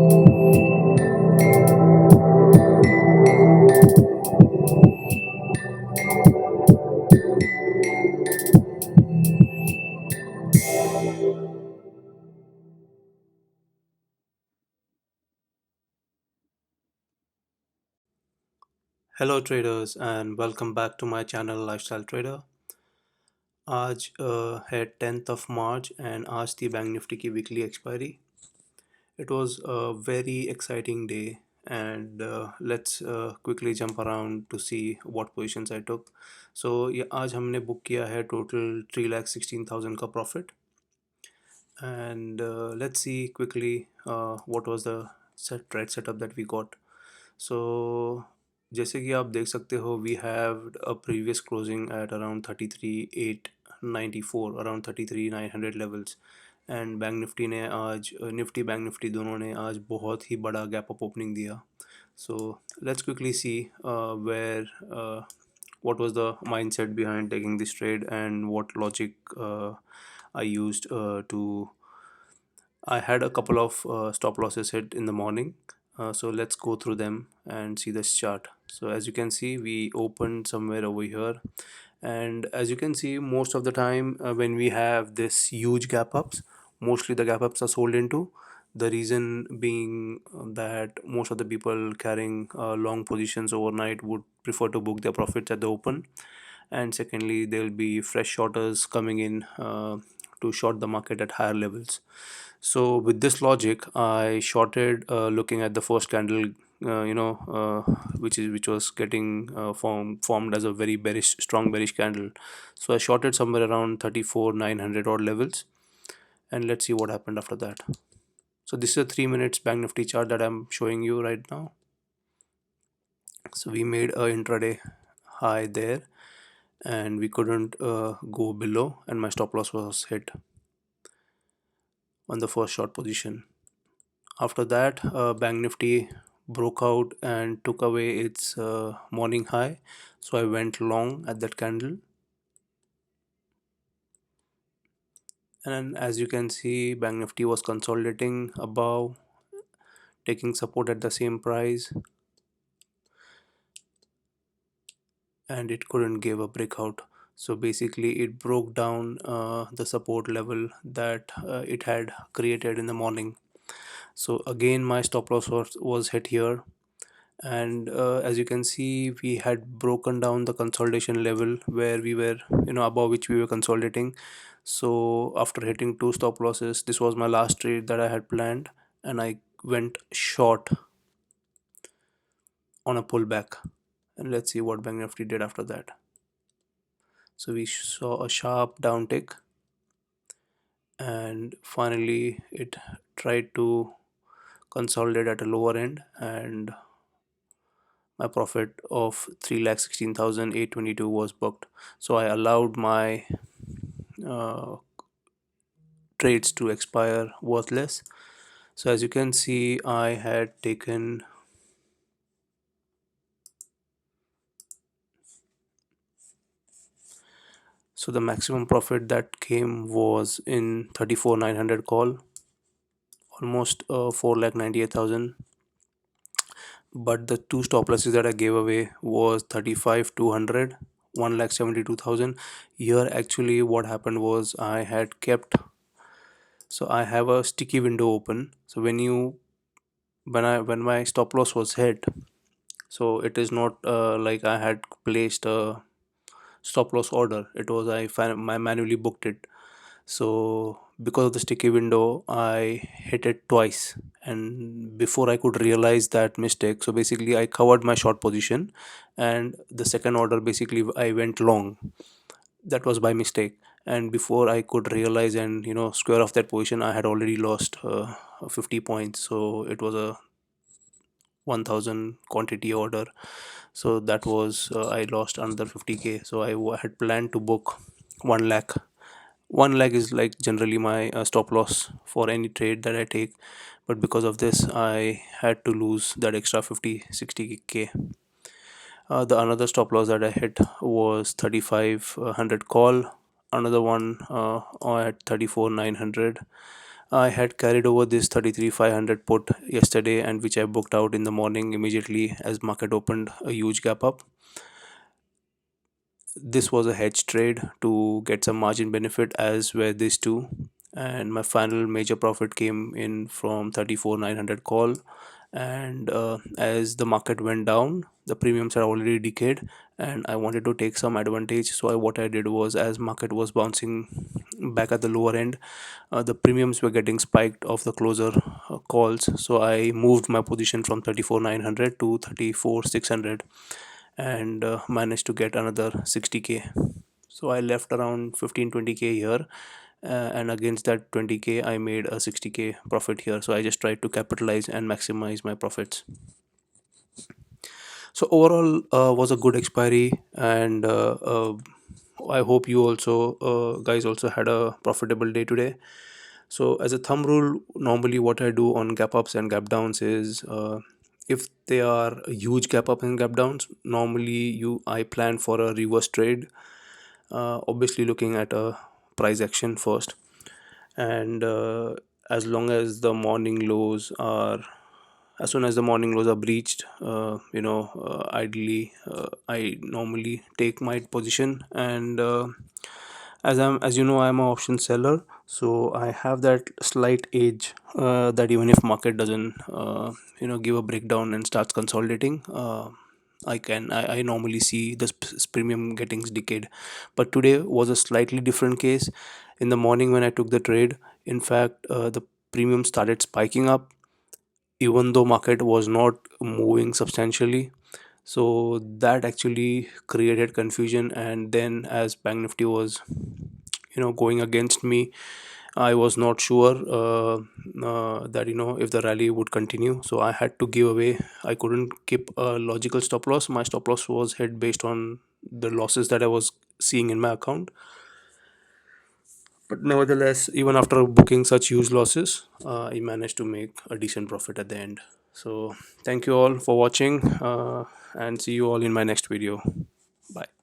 Hello traders and welcome back to my channel lifestyle trader. आज है 10th of March and आज थी bank Nifty की weekly expiry. It was a very exciting day and let's quickly jump around to see what positions I took. So ये आज हमने book किया है टोटल 3,16,000 का profit and let's see quickly what was the trade setup that we got. So जैसे कि आप देख सकते हो we have a previous closing at around 33,894 around 33,900 levels and bank Nifty ने आज निफ्टी बैंक निफ्टी दोनों ने आज बहुत ही बड़ा गैप अप ओपनिंग दिया। So let's quickly see where what was the mindset behind taking this trade and what logic I used to I had a couple of stop losses hit in the morning. So let's go through them and see this chart. So as you can see, we opened somewhere over here. And as you can see, most of the time when we have this huge gap ups, mostly the gap ups are sold into. The reason being that most of the people carrying long positions overnight would prefer to book their profits at the open. And secondly, there will be fresh shorters coming in to short the market at higher levels. So with this logic, I shorted looking at the first candle, which was getting formed as a very bearish, strong bearish candle. So I shorted somewhere around 34,900 odd levels, and let's see what happened after that. So this is a 3 minutes Bank Nifty chart that I'm showing you right now. So we made a intraday high there, and we couldn't go below, and my stop loss was hit on the first short position. After that, Bank Nifty broke out and took away its morning high, so I went long at that candle. And as you can see, Bank Nifty was consolidating above, taking support at the same price, and it couldn't give a breakout. So basically it broke down the support level that it had created in the morning. So again my stop loss was hit here, and as you can see we had broken down the consolidation level where we were, above which we were consolidating. So after hitting two stop losses, this was my last trade that I had planned, and I went short on a pullback. And let's see what Bank Nifty did after that. So we saw a sharp downtick, and finally it tried to consolidate at a lower end, and my profit of 3,16,822 was booked. So I allowed my uh, trades to expire worthless. So as you can see, I had taken, so the maximum profit that came was in 34,900 call, almost 4,98,000. But the two stop losses that I gave away was 35,200, 1,72,000. Here actually what happened was I had kept, so I have a sticky window open. So when my stop loss was hit, so it is not like I had placed a stop loss order. It was I manually booked it. So because of the sticky window, I hit it twice, and before I could realize that mistake, so basically I covered my short position, and the second order basically I went long. That was by mistake, and before I could realize and square off that position, I had already lost 50 points. So it was a 1000 quantity order, so that was I lost another 50k. So had planned to book 1 lakh. 1 lakh is like generally my stop loss for any trade that I take, but because of this I had to lose that extra 50-60k. The another stop loss that I hit was 3500 call, another one at 34,900, I had carried over this 33,500 put yesterday, and which I booked out in the morning immediately as market opened a huge gap up. This was a hedge trade to get some margin benefit, as were these two. And my final major profit came in from 34,900 call. And as the market went down, the premiums had already decayed, and I wanted to take some advantage. So what I did was, as market was bouncing back at the lower end, the premiums were getting spiked off the closer calls. So I moved my position from 34,900 to 34,600, and managed to get another 60k. So I left around 15-20k here, and against that 20k I made a 60k profit here. So I just tried to capitalize and maximize my profits. So overall, was a good expiry, and I hope you also, guys, also had a profitable day today. So as a thumb rule, normally what I do on gap ups and gap downs is, if they are a huge gap up and gap downs, normally you I plan for a reverse trade, obviously looking at a price action first. And as long as the morning lows are as soon as the morning lows are breached, ideally, I normally take my position. And as you know, I'm an option seller, so I have that slight edge, that even if market doesn't give a breakdown and starts consolidating, I normally see the premium getting decayed. But today was a slightly different case. In the morning when I took the trade, in fact, the premium started spiking up, even though market was not moving substantially. So that actually created confusion. And then as bank nifty was going against me, I was not sure that if the rally would continue. So I had to give away. I couldn't keep a logical stop loss. My stop loss was hit based on the losses that I was seeing in my account. But nevertheless, even after booking such huge losses, I managed to make a decent profit at the end. So thank you all for watching, and see you all in my next video. Bye.